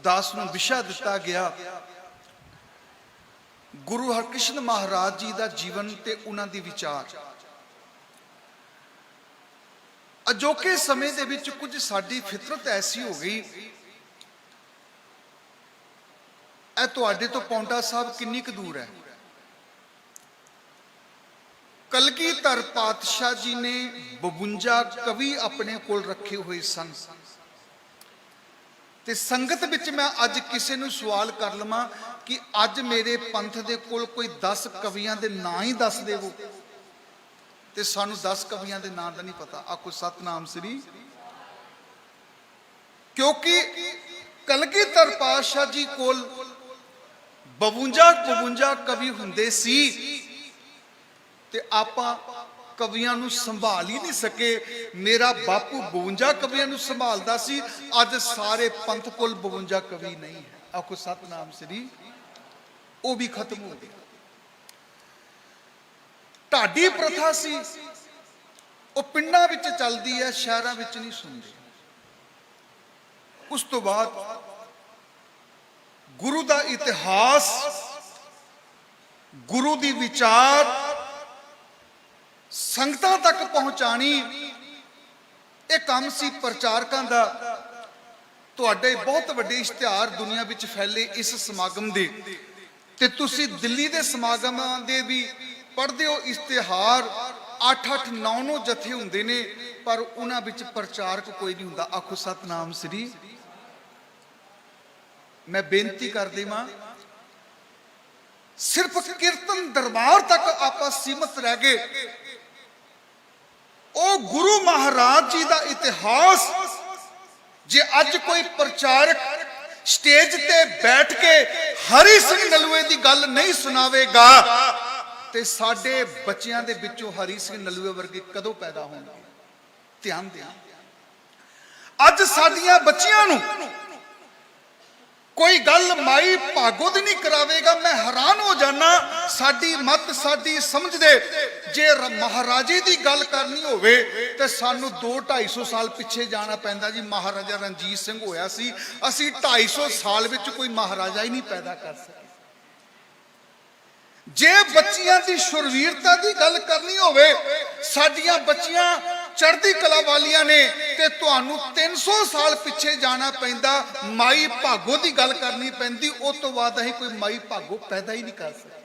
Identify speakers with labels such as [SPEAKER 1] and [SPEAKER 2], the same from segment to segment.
[SPEAKER 1] दास नूं विशा दिता गया गुरु हरकृष्ण महाराज जी का जीवन ते उन्हां दी विचार। अजोके समय दे विच कुछ साडी फितरत ऐसी हो गई, ए तुहाडे तो पौंटा साहब किन्नी क दूर है। कलगीधर पातशाह जी ने 52 कवि अपने कोल रखे हुए सन ते संगत विच मैं अज किसी नूं सवाल कर लवां कि अज मेरे पंथ दे कोल कोई 10 कवियां दे नां ही दस देवो ते सानू 10 कवियां दे नां दा नहीं पता। आखो सतनाम श्री। क्योंकि कलगीधर पातशाह जी कोल 52 कवि हुंदे सी ते आपां कवियां नूं संभाल ही नहीं सके। मेरा बापू 52 कवियां नूं संभालदा सी, अज सारे पंथ कोल 52 कवि नहीं है। आखो सतनाम श्री। वो भी खत्म हो गया। ढाडी प्रथा सी, वो पिंडां विच चलदी है, शहरां विच नहीं सुनदे। उस तो बाद गुरु दा इतिहास, गुरु दी विचार संगतां तक पहुंचानी ये काम सी प्रचारकां दा। तुहाडे बहुत वड्डे इश्तिहार दुनिया विच फैले इस समागम दे ते तुसी दिल्ली दे समागमां दे भी पढ़दे हो इश्तिहार। 8-8 9-9 जथे हुंदे ने पर उन्हां विच प्रचारक कोई नहीं हुंदा। आखो सतनाम श्री। मैं बेनती कर देवां, सिर्फ कीर्तन दरबार तक आपां सीमित रह गए। ओ गुरु महाराज जी का इतिहास जे अज कोई प्रचारक स्टेज ते बैठ के हरि सिंह नलूए की गल नहीं सुनावेगा ते साडे बच्चियां दे विचों हरि सिंह नलूए वर्गे कदों पैदा होंगे? ध्यान दें। अज साडियां बच्चियां नूं कोई गल माई भागो दी नहीं करावेगा। मैं हैरान हो जाना, साडी मत साडी समझ दे जे महाराजे की गल करनी होवे ते सानू 200-250 साल पिछे जाना पैंदा जी। महाराजा रणजीत सिंह होया सी, असी 250 साल विच कोई महाराजा ही नहीं पैदा कर सके। जे बच्चियां दी शुरवीरता की गल करनी होवे, साडियां बच्चियां चढ़दी कला वालियां ने ते तुहानू 300 साल पिछे जाना पैंदा। माई भागो की गल करनी पैंदी, उस तो बाद असीं कोई माई भागो पैदा ही नहीं कर सकते।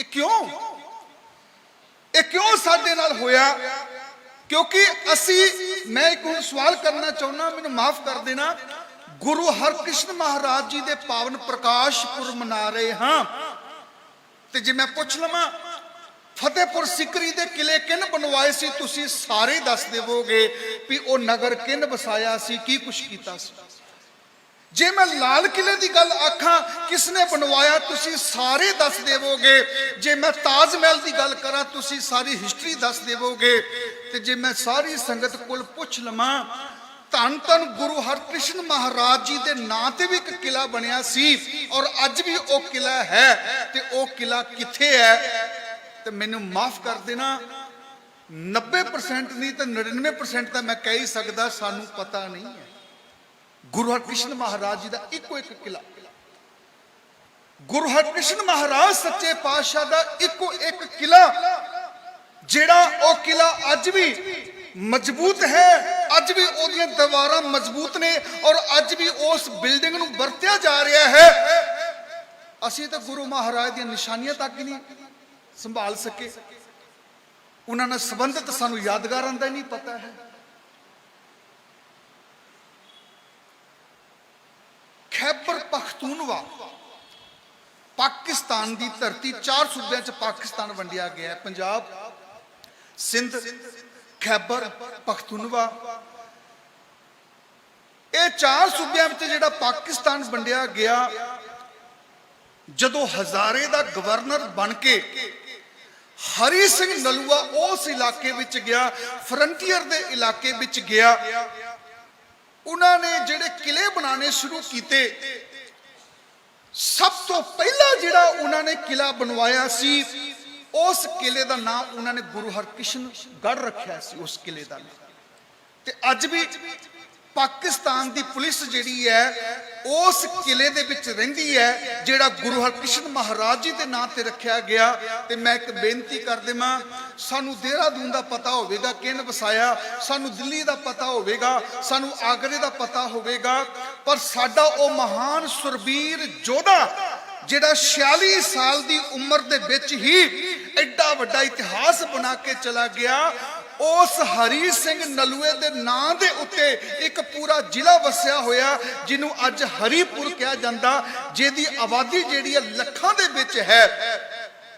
[SPEAKER 1] क्यों? ये क्यों साडे नाल होया? क्योंकि असी, मैं एक सवाल करना चाहना, मैनूं माफ कर देना। गुरु हरकृष्ण महाराज जी दे पावन प्रकाश पुरब मना रहे हाँ ते जे मैं पुछ लवां फतेहपुर सिकरी दे किले किन बनवाए सी, तुसी सारे दस देवोगे भी वो नगर किन बसाया सी, की कुछ कीता सी। जे मैं लाल किले की गल आखां किसने बनवाया, तुसी सारे दस देवोगे। जे मैं ताजमहल की गल करा तुसी सारी हिस्टरी दस देवोगे। ते जे मैं सारी संगत कोल पुछ लवां धन धन गुरु हरकृष्ण महाराज जी के नां ते भी एक किला बनिया सी और अज भी वो किला है, ते वो किला किथे है? तो मैनू माफ कर देना, 90% नहीं तो 99% तो मैं कह ही सकता सानू पता नहीं है। गुरु हरकृष्ण महाराज जी का इको एक किला, गुरु हरकृष्ण महाराज सच्चे पातशाह का इको एक किला, जेड़ा वो किला अज भी मजबूत है, अज भी ओदियां दीवारां मजबूत ने और अज भी उस बिल्डिंग नूं वरत्या जा रहा है। असीं तो गुरु महाराज दी निशानियां तक ही नहीं संभाल सके, उन्होंने संबंधित सानू यादगारां दा नहीं पता है। खैबर पख्तूनवा पाकिस्तान की धरती, 4 सूबे च पाकिस्तान वंडिया गया है। पंजाब, सिंध, खैबर पख्तूनवा, ये 4 सूबे जो पाकिस्तान वंडिया गया, जदों हजारे का गवर्नर बन के हरि सिंह नलूआ उस इलाके विच गया, फ्रंटियर के इलाके विच गया, उन्होंने जेड़े किले बनाने शुरू किए, सब तो पहला जिहड़ा उन्होंने किला बनवाया सी, उस किले का नाम उन्होंने गुरु हरकृष्ण गढ़ रखा सी। उस किले का नाम ते अज भी पाकिस्तान दी पुलिस जिहड़ी है उस किले दे विच रहिंदी है जिहड़ा गुरु हरकृष्ण महाराज जी दे नाम ते रखिया गया। ते मैं एक बेनती कर देवां, सानू देहरादून दा पता होवेगा किन वसाया, सानू दिल्ली दा पता होवेगा, सानू आगरे दा पता होवेगा, पर साडा ओ महान सुरबीर जोधा जिहड़ा 46 साल दी उम्र दे विच ही एडा वड्डा इतिहास बना के चला गया, उस हरी सिंह नलूए दे नां दे उत्ते एक पूरा जिला वसिया होया जिन्हों अज हरीपुर कहा जाता, जिहदी आबादी जिहड़ी है लखां दे विच है,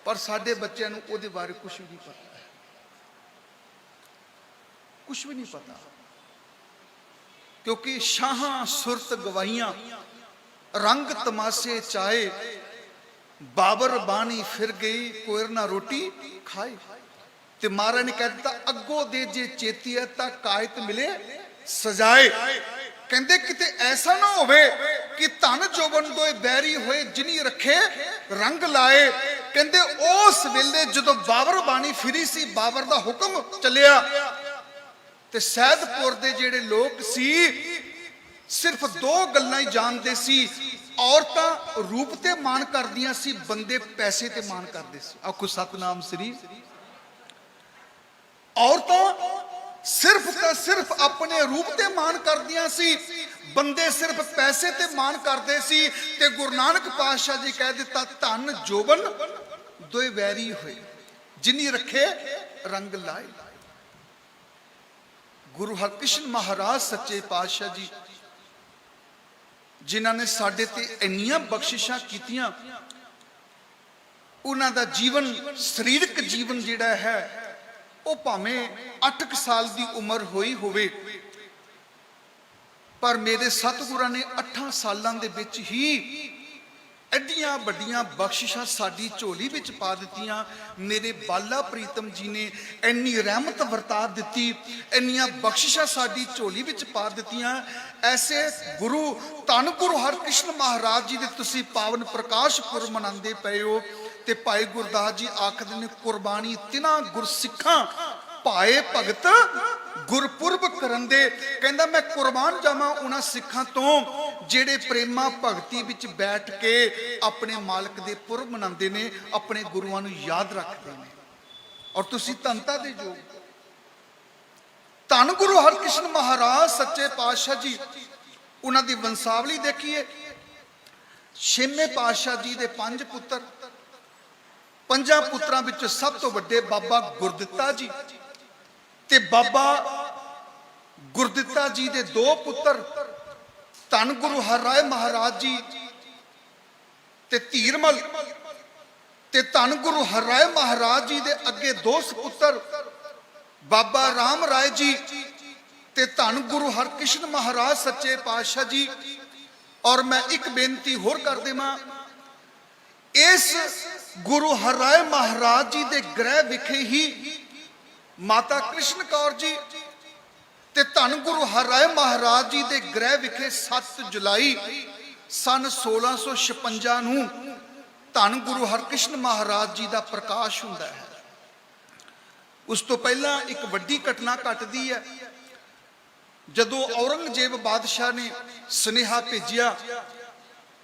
[SPEAKER 1] पर साडे बच्चों नूं उहदे बारे कुछ भी नहीं पता, कुछ भी नहीं पता, क्योंकि शाहां सुरत गवाइयां रंग तमाशे चाहे, बाबर बानी फिर गई कोयर ना रोटी खाए। ते महाराज ने कह दिता अगो दे जे चेती है ता कायत मिले सजाए। कहंदे किते ऐसा ना होवे कि धन जोबन दोए बैरी होए जिनी रखे रंग लाए। कहंदे उस वेले जदों बाबर बानी फिरी सी, बाबर दा हुक्म चलिया ते सैदपुर दे जेड़े लोग सी सिर्फ दो गल्लां ही जानदे सी, औरतां रूप ते मान करदियां सी, बंदे पैसे ते मान करदे सी। आखो सतनाम श्री। औरतां सिर्फ तो सिर्फ अपने रूप ते मान करदियां सी, बंदे सिर्फ पैसे ते मान करदे सी। ते गुरु नानक पातशाह जी कह दिता धन जोबन दोए वैरी होए जिनी रखे रंग लाए। गुरु हरकृष्ण महाराज सच्चे पातशाह जी जिन्हां ने साडे ते इन्नियां बख्शिशां कीतियां, उन्हां दा जीवन शरीरक जीवन जिहड़ा है वो भावें 8 साल की उम्र हुई होवे, पर मेरे सतगुरां ने 8 सालां दे विच ही एडियां वड्डियां बख्शिशां साडी झोली विच पा दित्तियां। मेरे बाला प्रीतम जी ने इन्नी रहमत वरता दित्ती, इन्नियां बख्शिशां साडी झोली विच पा दित्तियां। ऐसे गुरु धन गुरु हरकृष्ण महाराज जी दे तुसीं पावन प्रकाश पुरब मनांदे पए हो। ते भाई गुरदास जी आखदे ने कुर्बानी तिन्हां गुरसिखां पाए भगत गुरपुरब करंदे। कहंदा मैं कुर्बान जावां उन्हां सिखां तो जेड़े प्रेमा भगती विच बैठ के अपने मालक दे पुरब मनांदे ने, अपने गुरुआं नूं याद रखदे ने। और तुसीं धनता दे योग धन गुरु हरकृष्ण महाराज सच्चे पातशाह जी उन्हां दी वंशावली देखिए। छेवें पातशाह जी दे 5 पुत्तर, 5 पुत्रां विच सब तो वड्डे बाबा गुरदित्ता जी ते बाबा गुरदित्ता जी दे 2 पुत्र धन गुरु हरराय महाराज जी ते धीरमल ते धन गुरु हरराय महाराज जी दे अगे 2 सपुत्र बाबा राम राय जी ते धन गुरु हरकृष्ण महाराज सच्चे पातशाह जी। और मैं एक बेनती होर कर देवां, इस गुरु हरराय महाराज जी दे गृह विखे ही माता कृष्ण कौर जी ते धन गुरु हरराय महाराज जी दे गृह विखे 7 जुलाई सन 1656 नूं धन गुरु हरकृष्ण महाराज जी का प्रकाश हुंदा है। उस तो पहला एक वड्डी घटना घटदी है, जदों औरंगजेब बादशाह ने सुनेहा भेजिया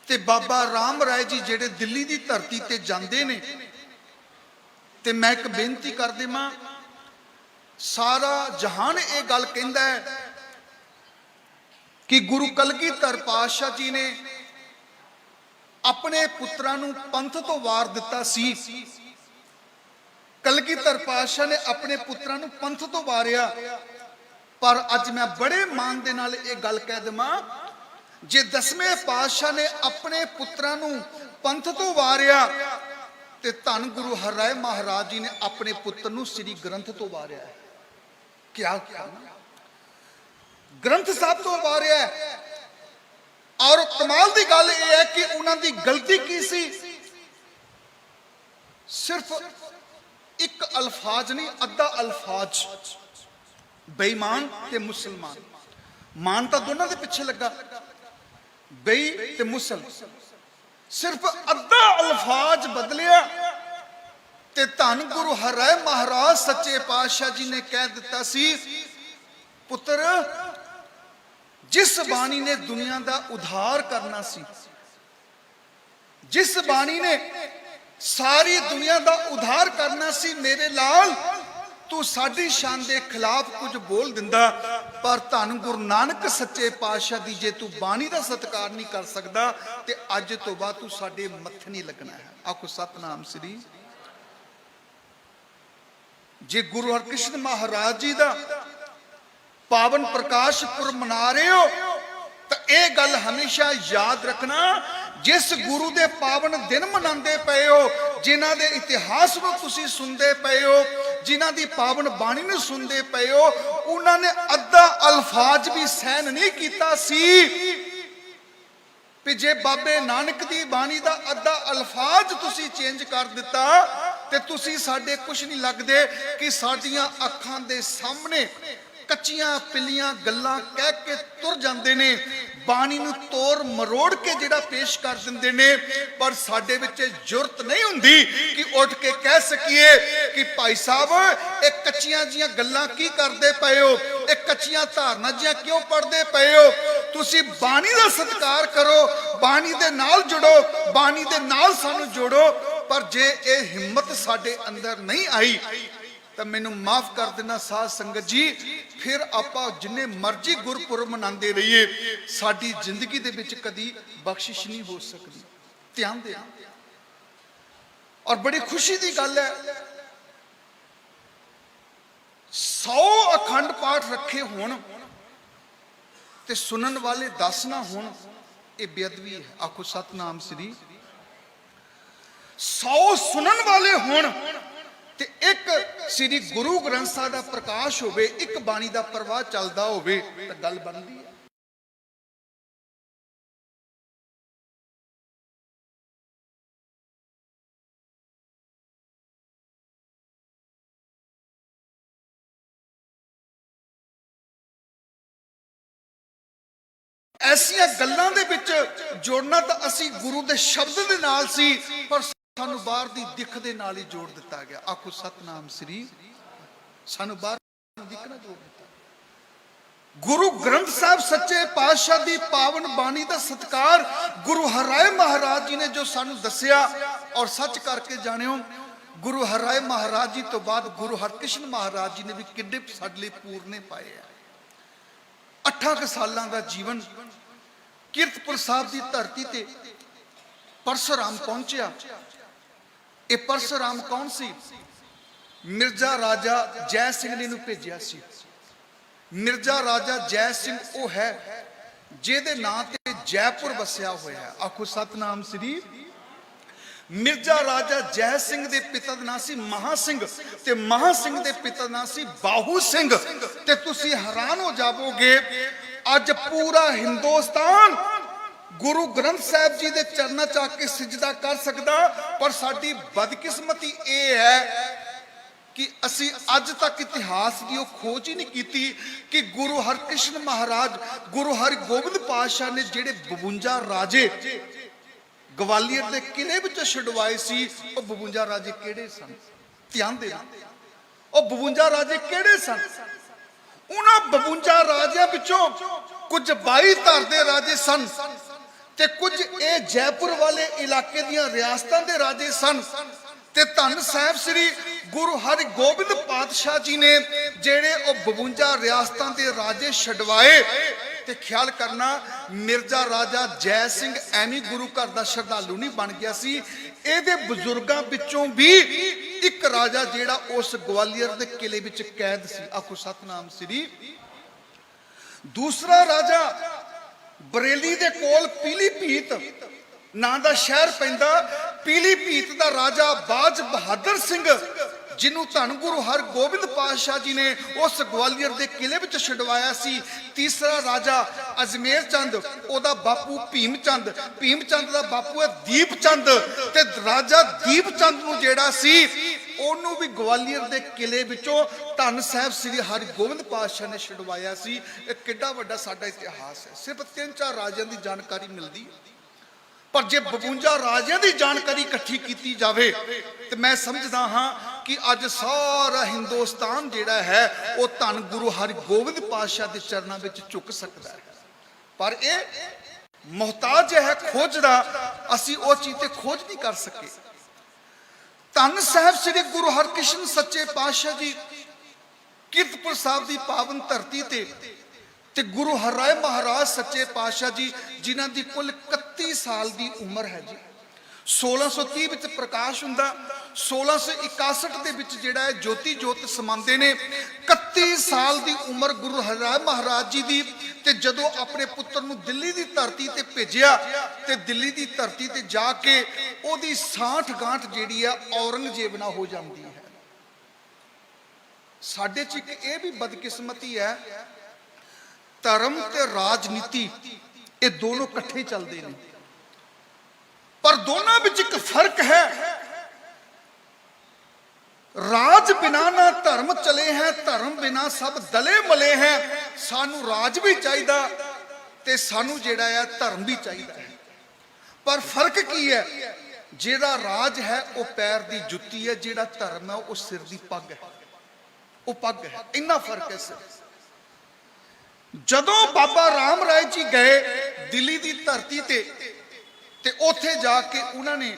[SPEAKER 1] ते बाबा राम राय जी जेड़े दिल्ली की धरती ते जांदे ने। ते मैं एक बेनती कर देवां, सारा जहान ये गल कहंदा है कि गुरु कलगीधर पातशाह जी ने अपने पुत्रां नूं पंथ तो वार दिता सी। कलगीधर पातशाह ने अपने पुत्रां नूं पंथ तो वारिया, पर अज मैं बड़े मान दे नाल ये गल कह देवां, जे 10वें पातशाह ने अपने पुत्रां नूं पंथ तो वारिया ते धन गुरु हरराय महाराज जी ने अपने पुत्र नूं श्री ग्रंथ तो वारिया है। क्या ग्रंथ साहब तो वारिया है। और कमाल की गल यह है कि उन्हां दी गलती की सी, सिर्फ एक अल्फाज नहीं अद्धा अल्फाज, बेईमान ते मुसलमान। मान तो दोनों के पिछे लगा, बेई ते मुसल, सिर्फ अद्धा अल्फाज बदलिया ते धन गुरु हरराय महाराज सच्चे पातशाह जी ने कह दिता सी, पुत्र जिस बाणी ने दुनिया का उद्धार करना सी, जिस बाणी ने सारी दुनिया का उद्धार करना सी, मेरे लाल तू साडी शान के खिलाफ कुछ बोल दिंदा, पर धन गुरु नानक सच्चे पातशाह दी जे तू बाणी का सत्कार नहीं कर सकता ते अज तो बाद तू साडे मत्थे नहीं लगना है। आखो सतनाम श्री। जे गुरु हरकृष्ण महाराज जी का पावन प्रकाश पुरब मना रहे हो तो यह गल हमेशा याद रखना, जिस गुरु के पावन दिन मनाते पे हो, जिन्हों के इतिहास को तुसी सुनते पे हो, जिन्हों की पावन बाणी में सुनते पे हो, उन्होंने अद्धा अल्फाज भी सहन नहीं किया सी। जे बाबे नानक की बाणी का अद्धा अल्फाज तुसी चेंज कर दिता ते तुसी साडे कुछ नहीं लगते कि साडियां अखां दे सामने कच्चियां पिलियां गल्लां कह के तुर जांदे ने, बाणी नूं तोड़ मरोड़ के जिहड़ा पेश कर दिंदे ने, पर साडे विच जुरत नहीं हुंदी कि उठ के कह सकीए कि भाई साहब एक कच्चियां जियां गल्लां की करदे पए हो, एक कच्चियां धारना जियां क्यों पढ़दे पए हो। तुसी बाणी दा सत्कार करो, बाणी दे नाल जुड़ो, बाणी दे नाल सानू जोड़ो। पर जे ये हिम्मत साडे अंदर नहीं आई तो मैनू माफ कर देना साध संगत जी, फिर आपां जिन्ने मर्जी गुरपुरब मनाते रहिए, साडी जिंदगी दे विच कदी बख्शिश नहीं हो सकती। ध्यान दे। और बड़ी खुशी की गल है, 100 अखंड पाठ रखे होण ते सुनन वाले 10 ना होण, ये बेअदबी है। आखो सतनाम श्री। 100 सुनन वाले होण ते एक श्री गुरु ग्रंथ साहिब दा प्रकाश होवे, एक बाणी दा प्रवाह चलदा होवे तां गल बनदी है। ऐसियां गल्लां दे विच जोड़ना तां असीं गुरु दे शब्द दे नाल सी, पर सानू बाहर दी दिख दे नाल ही जोड़ दिता गया। आखो सतनाम श्री। सानू बाहर दिख ना जोड़ दिता। गुरु ग्रंथ साहिब सच्चे पातशाह दी पावन बाणी दा सत्कार गुरु हरराय महाराज जी ने जो सानू दसिया, और सच करके जानियो गुरु हरराय महाराज जी तो बाद गुरु हरकृष्ण महाराज जी ने भी किड्डे साडे लई पूरने पाए हैं। 8 सालां दा जीवन कीरतपुर साहब की धरती ते परशुराम पहुंचया। ये परशुराम कौन सी? मिर्जा राजा जय सिंह ने भेजिया सी। मिर्जा राजा जय सिंह वो है जिहदे नां ते जयपुर वसिया होया है। आखो सतनाम श्री। मिर्जा राजा जय सिंह दे पिता दा नाम सी महा सिंह, ते महा सिंह दे पिता दा नाम सी बाहू सिंह। ते तुसी हैरान हो जाओगे, अज पूरा हिंदुस्तान गुरु ग्रंथ साहिब जी दे चरणा च आके सिजदा कर सकदा, पर साडी बदकिस्मती ये है कि असी अज तक इतिहास की वो खोज ही नहीं की कि गुरु हरकृष्ण महाराज गुरु हरगोबिंद पातशाह ने जिहड़े 52 राजे ग्वालियर के किले विच छुड़वाए सी, वो 52 राजे किहड़े सन? ध्यान देना, वो 52 राजे किहड़े सन? उन्हां 52 राजियां विचों कुछ 22 धर दे राजे सन ते कुछ ये जयपुर वाले इलाके दियां रियासतां दे राजे सन। ते धन साहिब श्री गुरु हरगोबिंद पातशाह जी ने जेड़े ओ 52 रियासतां दे राजे छडवाए। ते ख्याल करना, मिर्जा राजा जय सिंह एवं गुरु घर का श्रद्धालु नहीं बन गया सी, एदे बुजुर्गां विचों भी एक राजा जेड़ा उस ग्वालियर दे किले विच कैद सी। आखो सतनाम श्री। दूसरा राजा बरेली दे कोल पीलीभीत नां दा शहर पैंदा, पीलीभीत दा राजा बाज बहादुर सिंह जिन्हों धन गुरु हरगोबिंद पातशाह जी ने उस ग्वालियर के किले में छुड़वाया सी। तीसरा राजा अजमेर चंद, ओदा बापू भीम चंद, भीम चंद का बापू है दीप चंद। ते राजा दीप चंद नूं जेड़ा सी ओनू भी ग्वालियर के किले विचों धन साहिब श्री हरगोबिंद पातशाह ने छुड़वाया सी। एक किड्डा वड्डा साडा इतिहास है। सिर्फ 3-4 राजियां की जानकारी मिलती है, पर जे 52 राजियां की जानकारी इकट्ठी की जाए तो मैं समझदा हाँ कि अज सारा हिंदुस्तान जिहड़ा है वो धन गुरु हरगोबिंद पातशाह के चरणों में झुक सकता है। ਪਰ ਇਹ ਮੁਹਤਾਜ ਹੈ ਖੋਜ ਦਾ, ਅਸੀਂ ਉਹ ਚੀਜ਼ ਤੇ ਖੋਜ ਨਹੀਂ ਕਰ ਸਕੇ। ਧੰਨ ਸਾਹਿਬ ਸ੍ਰੀ ਗੁਰੂ ਹਰਕ੍ਰਿਸ਼ਨ ਸੱਚੇ ਪਾਤਸ਼ਾਹ ਜੀ ਕੀਰਤਪੁਰ ਸਾਹਿਬ ਦੀ ਪਾਵਨ ਧਰਤੀ ਤੇ ਗੁਰੂ ਹਰਿਰਾਏ ਮਹਾਰਾਜ ਸੱਚੇ ਪਾਤਸ਼ਾਹ ਜੀ ਜਿਨ੍ਹਾਂ ਦੀ ਕੁੱਲ 31 ਸਾਲ ਦੀ ਉਮਰ ਹੈ ਜੀ। 1630 ਵਿੱਚ ਪ੍ਰਕਾਸ਼ ਹੁੰਦਾ, 1661 ਦੇ ਵਿੱਚ ਜਿਹੜਾ ਹੈ ਜੋਤੀ ਜੋਤ ਸਮਾਉਂਦੇ ਨੇ। 31 ਸਾਲ ਦੀ ਉਮਰ ਗੁਰੂ ਹਰਿਰਾਏ ਮਹਾਰਾਜ ਜੀ ਦੀ। ਤੇ ਜਦੋਂ ਆਪਣੇ ਪੁੱਤਰ ਨੂੰ ਦਿੱਲੀ ਦੀ ਧਰਤੀ ਤੇ ਭੇਜਿਆ ਤੇ ਦਿੱਲੀ ਦੀ ਧਰਤੀ ਤੇ ਜਾ ਕੇ ਉਹਦੀ ਸਾਂਠ ਗਾਂਠ ਜਿਹੜੀ ਆ ਔਰੰਗਜ਼ੇਬ ਨਾਲ ਹੋ ਜਾਂਦੀ ਹੈ। ਸਾਡੇ 'ਚ ਇੱਕ ਇਹ ਵੀ ਬਦਕਿਸਮਤੀ ਹੈ, ਧਰਮ ਤੇ ਰਾਜਨੀਤੀ ਇਹ ਦੋਨੋਂ ਇਕੱਠੇ ਚੱਲਦੇ ਨੇ, ਪਰ ਦੋਨਾਂ ਵਿੱਚ ਇੱਕ ਫਰਕ ਹੈ। ਰਾਜ ਬਿਨਾ ਨਾ ਧਰਮ ਚਲੇ ਹੈ, ਧਰਮ ਬਿਨਾ ਸਭ ਦਲੇ ਮਲੇ ਹੈ। ਸਾਨੂੰ ਰਾਜ ਵੀ ਚਾਹੀਦਾ ਤੇ ਸਾਨੂੰ ਜਿਹੜਾ ਹੈ ਧਰਮ ਵੀ ਚਾਹੀਦਾ ਹੈ। ਪਰ ਫਰਕ ਕੀ ਹੈ? ਜਿਹੜਾ ਰਾਜ ਹੈ ਉਹ ਪੈਰ ਦੀ ਜੁੱਤੀ ਹੈ, ਜਿਹੜਾ ਧਰਮ ਹੈ ਉਹ ਸਿਰ ਦੀ ਪੱਗ ਹੈ। ਉਹ ਪੱਗ ਹੈ, ਇੰਨਾ ਫਰਕ ਹੈ ਸਿਰ। ਜਦੋਂ ਬਾਬਾ ਰਾਮ ਰਾਏ ਜੀ ਗਏ ਦਿੱਲੀ ਦੀ ਧਰਤੀ ਤੇ ਉੱਥੇ ਜਾ ਕੇ ਉਹਨਾਂ ਨੇ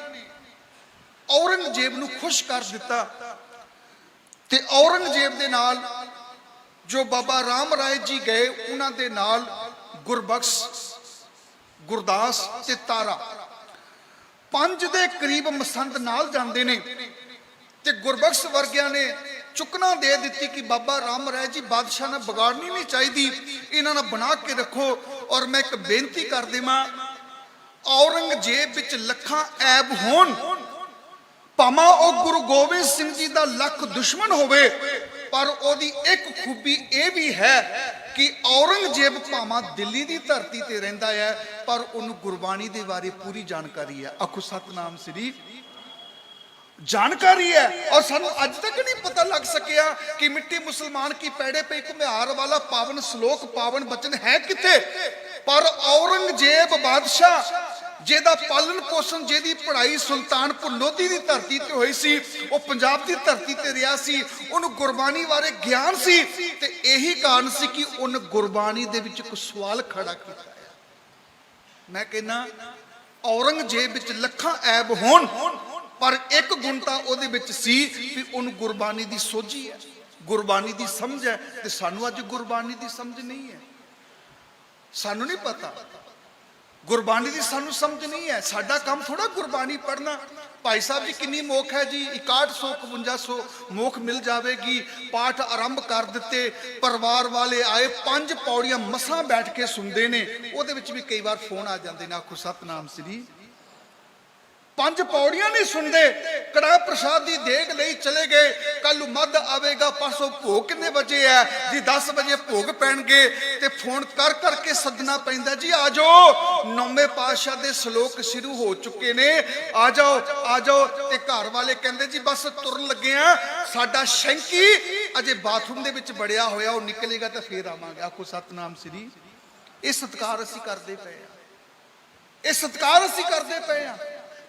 [SPEAKER 1] ਔਰੰਗਜ਼ੇਬ ਨੂੰ ਖੁਸ਼ ਕਰ ਦਿੱਤਾ। ਤੇ ਔਰੰਗਜ਼ੇਬ ਦੇ ਨਾਲ ਜੋ ਬਾਬਾ ਰਾਮ ਰਾਏ ਜੀ ਗਏ ਉਹਨਾਂ ਦੇ ਨਾਲ ਗੁਰਬਖਸ਼, ਗੁਰਦਾਸ ਤੇ ਤਾਰਾ 5 ਦੇ ਕਰੀਬ ਮਸੰਦ ਨਾਲ ਜਾਂਦੇ ਨੇ। ਤੇ ਗੁਰਬਖਸ਼ ਵਰਗਿਆਂ ਨੇ ਚੁੱਕਣਾ ਦੇ ਦਿੱਤੀ ਕਿ ਬਾਬਾ ਰਾਮ ਰਾਏ ਜੀ ਬਾਦਸ਼ਾਹ ਨਾਲ ਵਿਗਾੜਨੀ ਨਹੀਂ ਚਾਹੀਦੀ, ਇਹਨਾਂ ਨਾਲ ਬਣਾ ਕੇ ਰੱਖੋ। ਔਰ ਮੈਂ ਇੱਕ ਬੇਨਤੀ ਕਰ ਦੇਵਾਂ, ਔਰੰਗਜ਼ੇਬ ਵਿੱਚ ਲੱਖਾਂ ਐਬ ਹੋਣ, ਭਾਵੇਂ ਉਹ ਗੁਰੂ ਗੋਬਿੰਦ ਸਿੰਘ ਜੀ ਦਾ ਲੱਖ ਦੁਸ਼ਮਣ ਹੋਵੇ, ਪਰ ਉਹਦੀ ਇੱਕ ਖੂਬੀ ਇਹ ਵੀ ਹੈ ਕਿ ਔਰੰਗਜ਼ੇਬ ਭਾਵੇਂ ਦਿੱਲੀ ਦੀ ਧਰਤੀ ਤੇ ਰਹਿੰਦਾ ਹੈ ਪਰ ਉਹਨੂੰ ਗੁਰਬਾਣੀ ਦੇ ਬਾਰੇ ਪੂਰੀ ਜਾਣਕਾਰੀ ਹੈ। ਆਖੋ ਸਤਨਾਮ ਸ੍ਰੀ ਜਾਣਕਾਰੀ ਹੈ। ਔਰ ਸਾਨੂੰ ਅੱਜ ਤੱਕ ਨਹੀਂ ਪਤਾ ਲੱਗ ਸਕਿਆ ਕਿ ਮਿੱਟੀ ਮੁਸਲਮਾਨ ਕੀ ਪੈੜੇ ਪੇ ਘੁਮਿਆਰ ਵਾਲਾ ਪਾਵਨ ਸ਼ਲੋਕ, ਪਾਵਨ ਬਚਨ ਹੈ ਕਿੱਥੇ। ਪਰ ਔਰੰਗਜ਼ੇਬ ਬਾਦਸ਼ਾਹ ਜਿਹਦਾ ਪਾਲਣ ਪੋਸ਼ਣ, ਜਿਹਦੀ ਪੜ੍ਹਾਈ ਸੁਲਤਾਨਪੁਰ ਲੋਧੀ ਦੀ ਧਰਤੀ ਤੇ ਹੋਈ ਸੀ, ਉਹ ਪੰਜਾਬ ਦੀ ਧਰਤੀ ਤੇ ਰਿਹਾ ਸੀ, ਉਹਨੂੰ ਗੁਰਬਾਣੀ ਬਾਰੇ ਗਿਆਨ ਸੀ। ਤੇ ਇਹੀ ਕਾਰਨ ਸੀ ਕਿ ਉਹਨੇ ਗੁਰਬਾਣੀ ਦੇ ਵਿੱਚ ਇੱਕ ਸਵਾਲ ਖੜਾ ਕੀਤਾ। ਮੈਂ ਕਹਿੰਦਾ ਔਰੰਗਜ਼ੇਬ ਵਿੱਚ ਲੱਖਾਂ ਐਬ ਹੋਣ, ਪਰ ਇੱਕ ਗੁਣ ਤਾਂ ਉਹਦੇ ਵਿੱਚ ਸੀ ਕਿ ਉਹਨੂੰ ਗੁਰਬਾਣੀ ਦੀ ਸੋਝੀ ਹੈ, ਗੁਰਬਾਣੀ ਦੀ ਸਮਝ ਹੈ। ਤੇ ਸਾਨੂੰ ਅੱਜ ਗੁਰਬਾਣੀ ਦੀ ਸਮਝ ਨਹੀਂ ਹੈ, ਸਾਨੂੰ ਨਹੀਂ ਪਤਾ ਗੁਰਬਾਣੀ ਦੀ, ਸਾਨੂੰ ਸਮਝ ਨਹੀਂ ਹੈ। ਸਾਡਾ ਕੰਮ ਥੋੜਾ ਗੁਰਬਾਣੀ ਪੜ੍ਹਨਾ। ਭਾਈ ਸਾਹਿਬ ਜੀ ਕਿੰਨੀ ਮੋਖ ਹੈ ਜੀ, 6100 5100 ਮੋਖ ਮਿਲ ਜਾਵੇਗੀ। ਪਾਠ ਆਰੰਭ ਕਰ ਦਿੱਤੇ, ਪਰਿਵਾਰ ਵਾਲੇ ਆਏ, 5 ਪੌੜੀਆਂ ਮਸਾਂ ਬੈਠ ਕੇ ਸੁਣਦੇ ਨੇ। ਉਹਦੇ ਵਿੱਚ ਵੀ ਕਈ ਵਾਰ ਫੋਨ ਆ ਜਾਂਦੇ ਨੇ, ਆਖੋ ਸਤਨਾਮ ਸ੍ਰੀ। 5 ਪੌੜੀਆਂ ਨਹੀਂ ਸੁਣਦੇ, ਕੜਾਹ ਪ੍ਰਸ਼ਾਦ ਦੀ ਦੇਗ ਲਈ ਚਲੇ ਗਏ। ਕੱਲ ਨੂੰ ਮੱਧ ਆਵੇਗਾ, ਪਰਸੋਂ ਭੋਗ ਕਿੰਨੇ ਵਜੇ ਹੈ ਜੀ, 10 ਵਜੇ ਭੋਗ ਪੈਣਗੇ। ਤੇ ਫੋਨ ਕਰ ਕਰਕੇ ਸੱਦਣਾ ਪੈਂਦਾ, ਜੀ ਆ ਜਾਓ, 9ਵੇਂ ਪਾਤਸ਼ਾਹ ਦੇ ਸ਼ਲੋਕ ਸ਼ੁਰੂ ਹੋ ਚੁੱਕੇ ਨੇ, ਆ ਜਾਓ ਆ ਜਾਓ। ਤੇ ਘਰ ਵਾਲੇ ਕਹਿੰਦੇ ਜੀ ਬਸ ਤੁਰਨ ਲੱਗੇ ਆ, ਸਾਡਾ ਸ਼ੈਂਕੀ ਅਜੇ ਬਾਥਰੂਮ ਦੇ ਵਿੱਚ ਵੜਿਆ ਹੋਇਆ, ਉਹ ਨਿਕਲੇਗਾ ਤਾਂ ਫੇਰ ਆਵਾਂਗੇ। ਆਖੋ ਸਤਨਾਮ ਸ੍ਰੀ। ਇਹ ਸਤਿਕਾਰ ਅਸੀਂ ਕਰਦੇ ਪਏ ਆ, ਇਹ ਸਤਿਕਾਰ ਅਸੀਂ ਕਰਦੇ ਪਏ ਆ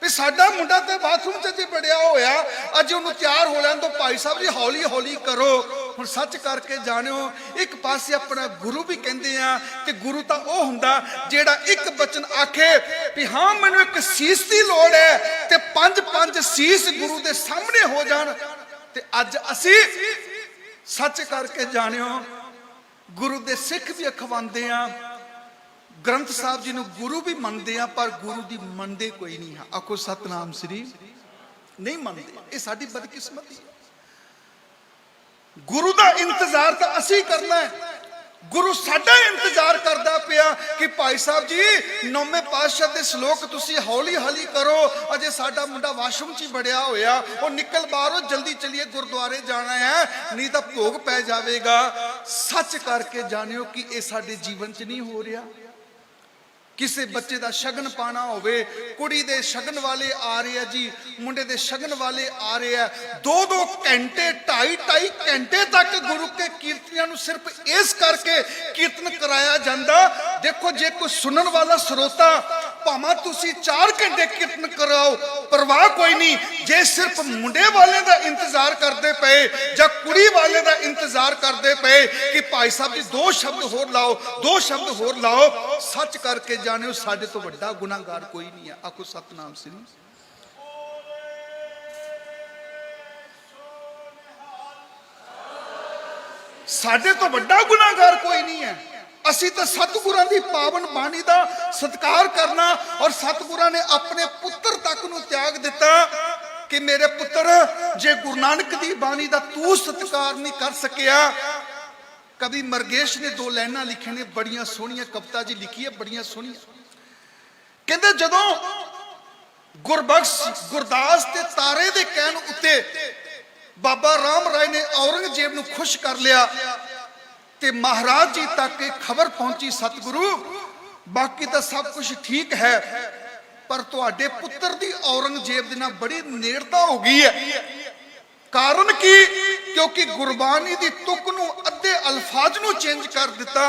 [SPEAKER 1] ਵੀ ਸਾਡਾ ਮੁੰਡਾ ਤੇ ਬਾਥਰੂਮ 'ਚ ਜੇ ਵੜਿਆ ਹੋਇਆ, ਅੱਜ ਉਹਨੂੰ ਤਿਆਰ ਹੋ ਲੈਣ ਤੋਂ ਭਾਈ ਸਾਹਿਬ ਜੀ ਹੌਲੀ ਹੌਲੀ ਕਰੋ। ਹੁਣ ਸੱਚ ਕਰਕੇ ਜਾਣਿਓ, ਇੱਕ ਪਾਸੇ ਆਪਣਾ ਗੁਰੂ ਵੀ ਕਹਿੰਦੇ ਆ, ਤੇ ਗੁਰੂ ਤਾਂ ਉਹ ਹੁੰਦਾ ਜਿਹੜਾ ਇੱਕ ਬਚਨ ਆਖੇ ਵੀ ਹਾਂ ਮੈਨੂੰ ਇੱਕ ਸੀਸ ਦੀ ਲੋੜ ਹੈ, ਤੇ 5 ਸੀਸ ਗੁਰੂ ਦੇ ਸਾਹਮਣੇ ਹੋ ਜਾਣ। ਤੇ ਅੱਜ ਅਸੀਂ ਸੱਚ ਕਰਕੇ ਜਾਣਿਓ ਗੁਰੂ ਦੇ ਸਿੱਖ ਵੀ ਅਖਵਾਉਂਦੇ ਆ, ਗ੍ਰੰਥ ਸਾਹਿਬ ਜੀ ਨੂੰ ਗੁਰੂ ਵੀ ਮੰਨਦੇ ਆ, ਪਰ ਗੁਰੂ ਦੀ ਮੰਨਦੇ ਕੋਈ ਨਹੀਂ ਹੈ। ਆਖੋ ਸਤਨਾਮ ਸ੍ਰੀ। ਨਹੀਂ ਮੰਨਦੇ, ਇਹ ਸਾਡੀ ਬਦਕਿਸਮਤੀ ਹੈ। ਗੁਰੂ ਦਾ ਇੰਤਜ਼ਾਰ ਤਾਂ ਅਸੀਂ ਕਰਨਾ ਹੈ, ਗੁਰੂ ਸਾਡਾ ਇੰਤਜ਼ਾਰ ਕਰਦਾ ਪਿਆ ਕਿ ਭਾਈ ਸਾਹਿਬ ਜੀ 9ਵੇਂ ਪਾਤਸ਼ਾਹ ਦੇ ਸ਼ਲੋਕ ਤੁਸੀਂ ਹੌਲੀ ਹੌਲੀ ਕਰੋ, ਅਜੇ ਸਾਡਾ ਮੁੰਡਾ ਵਾਸ਼ਰੂਮ 'ਚ ਹੀ ਵੜਿਆ ਹੋਇਆ, ਉਹ ਨਿਕਲ ਬਾਹਰੋਂ, ਜਲਦੀ ਚਲੀਏ ਗੁਰਦੁਆਰੇ ਜਾਣਾ ਹੈ ਨਹੀਂ ਤਾਂ ਭੋਗ ਪੈ ਜਾਵੇਗਾ। ਸੱਚ ਕਰਕੇ ਜਾਣਿਓ ਕਿ ਇਹ ਸਾਡੇ ਜੀਵਨ 'ਚ ਨਹੀਂ ਹੋ ਰਿਹਾ। ਕਿਸੇ ਬੱਚੇ ਦਾ ਸ਼ਗਨ ਪਾਣਾ ਹੋਵੇ, ਕੁੜੀ ਦੇ ਸ਼ਗਨ ਵਾਲੇ ਆ ਰਹੇ ਆ ਜੀ, ਮੁੰਡੇ ਦੇ ਸ਼ਗਨ ਵਾਲੇ ਆ ਰਹੇ ਆ, 2-2 ਘੰਟੇ 2.5 ਘੰਟੇ ਤੱਕ ਗੁਰੂ ਕੇ ਕੀਰਤਨੀਆਂ ਨੂੰ ਸਿਰਫ ਇਸ ਕਰਕੇ ਕੀਰਤਨ ਕਰਾਇਆ ਜਾਂਦਾ। ਦੇਖੋ ਜੇ ਕੋਈ ਸੁਣਨ ਵਾਲਾ ਸਰੋਤਾ ਭਾਵੇਂ ਤੁਸੀਂ 4 ਘੰਟੇ ਕੀਰਤਨ ਕਰਾਓ, ਪਰਵਾਹ ਕੋਈ ਨਹੀਂ। ਜੇ ਸਿਰਫ ਮੁੰਡੇ ਵਾਲੇ ਦਾ ਇੰਤਜ਼ਾਰ ਕਰਦੇ ਪਏ ਜਾਂ ਕੁੜੀ ਵਾਲੇ ਦਾ ਇੰਤਜ਼ਾਰ ਕਰਦੇ ਪਏ ਕਿ ਭਾਈ ਸਾਹਿਬ ਜੀ 2 ਸ਼ਬਦ ਹੋਰ ਲਾਓ, 2 ਸ਼ਬਦ ਹੋਰ ਲਾਓ, ਸੱਚ ਕਰਕੇ ਜਾਣਿਓ ਸਾਡੇ ਤੋਂ ਵੱਡਾ ਗੁਨਾਹਗਾਰ ਕੋਈ ਨਹੀਂ ਹੈ। ਆਖੋ ਸਤਨਾਮ ਸ੍ਰੀ। ਸਾਡੇ ਤੋਂ ਵੱਡਾ ਗੁਨਾਹਗਾਰ ਕੋਈ ਨਹੀਂ ਹੈ। ਅਸੀਂ ਤਾਂ ਸਤਿਗੁਰਾਂ ਦੀ ਪਾਵਨ ਬਾਣੀ ਦਾ ਸਤਿਕਾਰ ਕਰਨਾ, ਔਰ ਸਤਿਗੁਰਾਂ ਨੇ ਆਪਣੇ ਪੁੱਤਰ ਤੱਕ ਨੂੰ ਤਿਆਗ ਦਿੱਤਾ ਕਿ ਮੇਰੇ ਪੁੱਤਰ, ਜੇ ਗੁਰੂ ਨਾਨਕ ਦੀ ਬਾਣੀ ਦਾ ਤੂੰ ਸਤਿਕਾਰ ਨਹੀਂ ਕਰ ਸਕਿਆ। ਕਵੀ ਮਰਗੇਸ਼ ਨੇ 2 ਲਾਈਨਾਂ ਲਿਖੀਆਂ ਨੇ, ਬੜੀਆਂ ਸੋਹਣੀਆਂ ਕਵਿਤਾ ਜੀ ਲਿਖੀ ਹੈ, ਬੜੀਆਂ ਸੋਹਣੀਆਂ। ਕਹਿੰਦੇ ਜਦੋਂ ਗੁਰਬਖਸ਼ ਗੁਰਦਾਸ ਤੇ ਤਾਰੇ ਦੇ ਕਹਿਣ ਉੱਤੇ ਬਾਬਾ ਰਾਮ ਰਾਏ ਨੇ ਔਰੰਗਜ਼ੇਬ ਨੂੰ ਖੁਸ਼ ਕਰ ਲਿਆ ਤੇ ਮਹਾਰਾਜ ਜੀ ਤੱਕ ਇਹ ਖਬਰ ਪਹੁੰਚੀ, ਸਤਿਗੁਰੂ ਬਾਕੀ ਤਾਂ ਸਭ ਕੁਝ ਠੀਕ ਹੈ, ਪਰ ਤੁਹਾਡੇ ਪੁੱਤਰ ਦੀ ਔਰੰਗਜ਼ੇਬ ਦੇ ਨਾਲ ਬੜੀ ਨੇੜਤਾ ਹੋ ਗਈ ਹੈ। ਕਾਰਨ ਕੀ? ਕਿਉਂਕਿ ਗੁਰਬਾਣੀ ਦੀ ਤੁਕ ਨੂੰ ਅੱਧੇ ਅਲਫਾਜ਼ ਨੂੰ ਚੇਂਜ ਕਰ ਦਿੱਤਾ।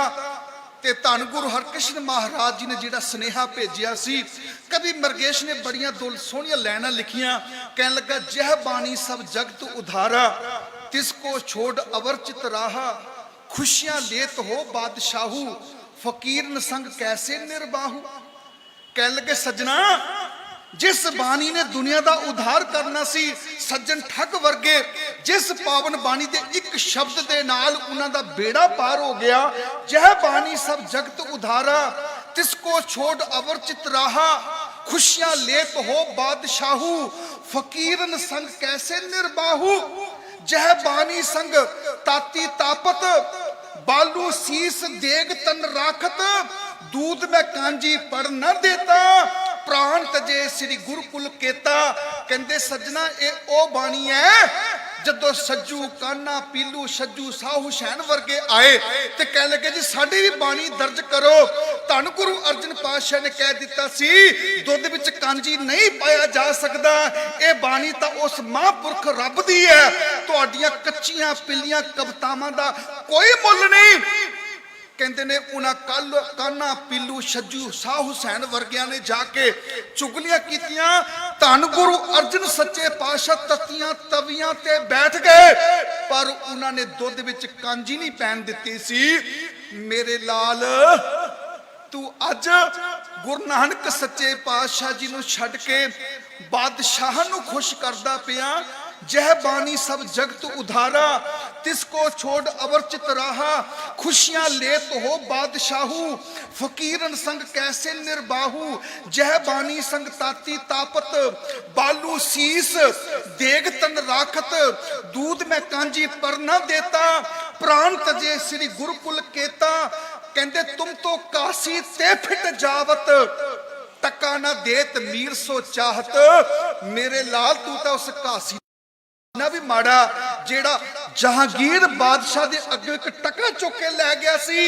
[SPEAKER 1] ਤੇ ਧੰਨ ਗੁਰੂ ਹਰਕ੍ਰਿਸ਼ਨ ਮਹਾਰਾਜ ਜੀ ਨੇ ਜਿਹੜਾ ਸੁਨੇਹਾ ਭੇਜਿਆ ਸੀ, ਕਵੀ ਮਰਗੇਸ਼ ਨੇ ਬੜੀਆਂ 2 ਸੋਹਣੀਆਂ ਲਾਈਨਾਂ ਲਿਖੀਆਂ। ਕਹਿਣ ਲੱਗਾ, ਜਹ ਬਾਣੀ ਸਭ ਜਗਤ ਉਧਾਰਾ, ਤਿਸ ਕੋ ਛੋੜ ਅਵਰ ਚਿਤ ਰਾਹਾ, ਖੁਸ਼ੀਆਂ ਲੇਤ ਹੋ ਬਾਦਸ਼ਾਹੂ, ਫਕੀਰਨ ਸੰਗ ਕੈਸੇ ਨਿਰਬਾਹੂ। ਕਹਿਣ ਲੱਗੇ, ਸੱਜਣਾ, ਜਿਸ ਬਾਣੀ ਨੇ ਦੁਨੀਆ ਦਾ ਉਧਾਰ ਕਰਨਾ ਸੀ, ਸੱਜਣ ਠੱਗ ਵਰਗੇ ਜਿਸ ਪਾਵਨ ਬਾਣੀ ਦੇ ਇੱਕ ਸ਼ਬਦ ਦੇ ਨਾਲ ਉਹਨਾਂ ਦਾ ਬੇੜਾ ਪਾਰ ਹੋ ਗਿਆ। ਜਹ ਬਾਣੀ ਸਭ ਜਗਤ ਉਧਾਰਾ, ਤਿਸ ਕੋ ਛੋੜ ਅਵਰ ਚਿਤ ਰਾਹਾ, ਖੁਸ਼ੀਆਂ ਲੇਤ ਹੋ ਬਾਦਸ਼ਾਹੂ, ਫਕੀਰਨ ਸੰਗ ਕੈਸੇ ਨਿਰਬਾਹੂ। ਜਹ ਬਾਣੀ ਸੰਗ ਤਾਤੀ ਤਾਪਤ, ਬਾਲੂ ਸੀਸ ਦੇਗ ਤਨ ਰਾਖਤ, दूध में कांजी पढ़ न देता, प्राण तजे श्री गुरुकुल केता। कहते सज्जना ये ओ बाणी है जदों सज्जू काना पीलू सज्जू साहू हुसैन वर्गे आए ते कह लगे जी साडी भी बाणी दर्ज करो। धन गुरु अर्जन पातशाह ने कह दिता सी दुध विच कांजी नहीं पाया जा सकदा, ये बाणी तां उस महापुरख रब दी है, तुहाडियां कच्चियां पिलियां कवितावां दा कोई मुल नहीं। कहते ने उन्हां काना पीलू सज्जू शाह हुसैन वर्गिया ने जाके चुगलियां कीतियां। धन गुरु अर्जन सच्चे पातशाह तत्तियां तवियां ते बैठ गए, पर उन्होंने दुध विच कांजी नहीं पैन दिती सी। मेरे लाल तू अज गुरु नानक सच्चे पातशाह जी नूं छड्ड के बादशाह नूं खुश करदा पिया। जह बानी सब जगत उधारा, तिसको छोड़ अवरचित राहा, खुशियां लेत हो बादशाहू, फकीरन संग कैसे निर्बाहू। जह बानी संग ताती तापत, बालू सीस देग तन राखत, दूध में कांजी पर न देता, प्राण तजे श्री गुरुकुल केता। कहते तुम तो काशी ते फिट जावत, टका ना देत मीर सो चाहत। मेरे लाल तू तो उस काशी ना भी माड़ा जेड़ा जहांगीर बादशाह दे अगे एक टका चुक के लै गया सी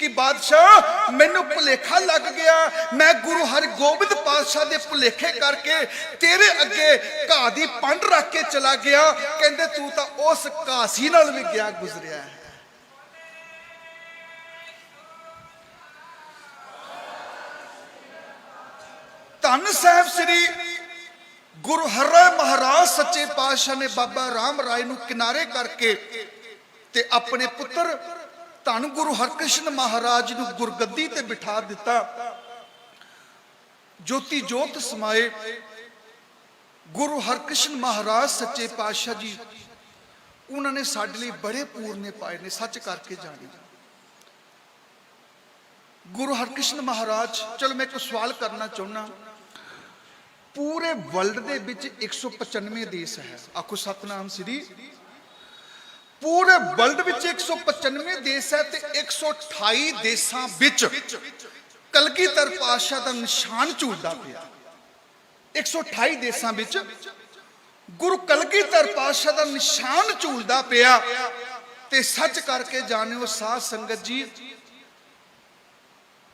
[SPEAKER 1] कि बादशाह मैनू भुलेखा लग गया, मैं गुरु हरगोबिंद पातशाह दे भुलेखे करके तेरे अगे घाह दी पंड रख के चला गया। कहंदे तू तां उस कासी नाल भी गया गुजरिया है। धन साहब श्री गुरु हरराय महाराज सच्चे पातशाह ने बाबा राम राय नूं किनारे करके ते अपने पुत्र धन गुरु हरकृष्ण महाराज नूं गुरगद्दी ते बिठा दिता। ज्योति जोत समाए गुरु हरकृष्ण महाराज सच्चे पातशाह जी उन्होंने साडे लई बड़े पूरने पाए ने, सच करके जाने। गुरु हरकृष्ण महाराज, चलो मैं एक सवाल करना चाहना, पूरे वर्ल्ड दे विच 195 देश है, आखो सतनाम श्री। पूरे वर्ल्ड विच 195 देश है ते 128 देशां विच कलगीधर पातशाह दा निशान झूलदा पिया। 128 देशां विच गुरु कलगीधर पातशाह दा निशान झूलदा पिया। ते सच करके जानियो साध संगत जी,